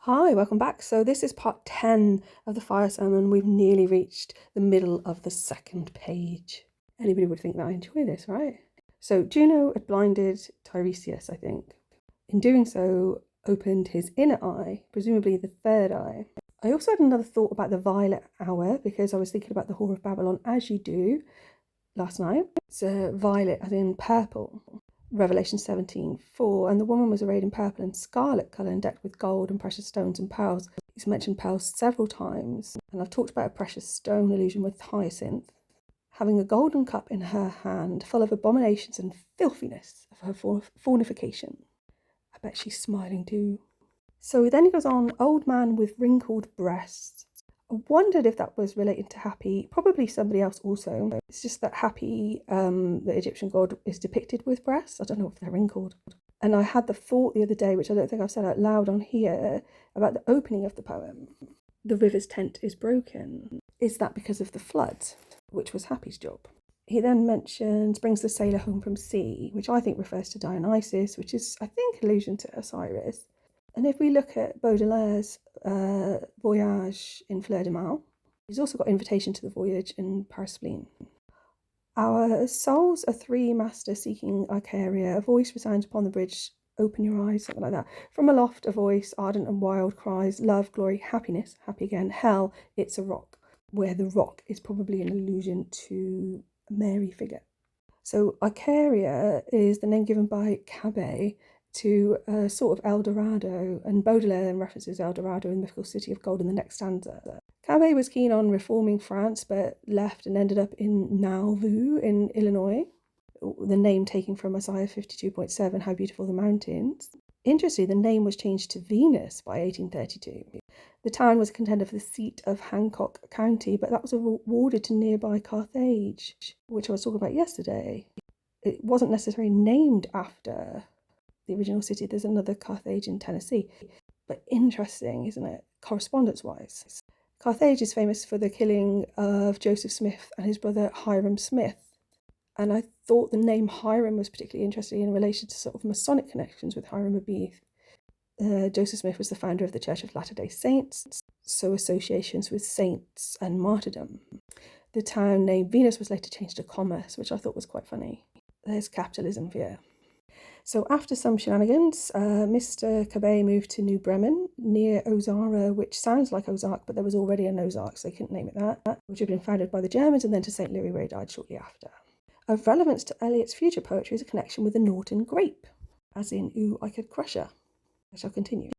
Hi, welcome back. So this is part 10 of the fire sermon. We've nearly reached the middle of the second page. Anybody would think that I enjoy this, right? So Juno had blinded Tiresias, I think. In doing so, opened his inner eye, presumably the third eye. I also had another thought about the violet hour because I was thinking about the Whore of Babylon, as you do, last night. It's violet as in purple. Revelation 17:4, and the woman was arrayed in purple and scarlet colour and decked with gold and precious stones and pearls. He's mentioned pearls several times, and I've talked about a precious stone allusion with hyacinth, having a golden cup in her hand, full of abominations and filthiness of her fornication. I bet she's smiling too. So then he goes on, old man with wrinkled breasts. I wondered if that was related to Happy, probably somebody else also. It's just that Happy, the Egyptian god, is depicted with breasts. I don't know if they're wrinkled. And I had the thought the other day, which I don't think I've said out loud on here, about the opening of the poem. The river's tent is broken. Is that because of the flood, which was Happy's job? He then brings the sailor home from sea, which I think refers to Dionysus, which is, I think, allusion to Osiris. And if we look at Baudelaire's Voyage in Fleur de Mal, he's also got Invitation to the Voyage in Paraspleen. Our souls are three masters seeking Icaria. A voice resounds upon the bridge, open your eyes, something like that. From aloft a voice, ardent and wild, cries, love, glory, happiness, happy again, hell, it's a rock, where the rock is probably an allusion to a Mary figure. So Icaria is the name given by Cabet to a sort of El Dorado, and Baudelaire then references El Dorado in the mythical city of gold in the next stanza. Cabet was keen on reforming France, but left and ended up in Nauvoo in Illinois, the name taken from Isaiah 52:7, How Beautiful the Mountains. Interestingly, the name was changed to Venus by 1832. The town was a contender for the seat of Hancock County, but that was awarded to nearby Carthage, which I was talking about yesterday. It wasn't necessarily named after the original city. There's another Carthage in Tennessee. But interesting, isn't it, correspondence-wise? Carthage is famous for the killing of Joseph Smith and his brother Hiram Smith. And I thought the name Hiram was particularly interesting in relation to sort of Masonic connections with Hiram Abieth. Joseph Smith was the founder of the Church of Latter-day Saints, so associations with saints and martyrdom. The town name Venus was later changed to Commerce, which I thought was quite funny. There's capitalism for you. So after some shenanigans, Mr. Cabet moved to New Bremen, near Ozara, which sounds like Ozark, but there was already an Ozark, so they couldn't name it that, which had been founded by the Germans, and then to St. Louis, where he died shortly after. Of relevance to Eliot's future poetry is a connection with the Norton grape, as in, ooh, I could crush her. I shall continue.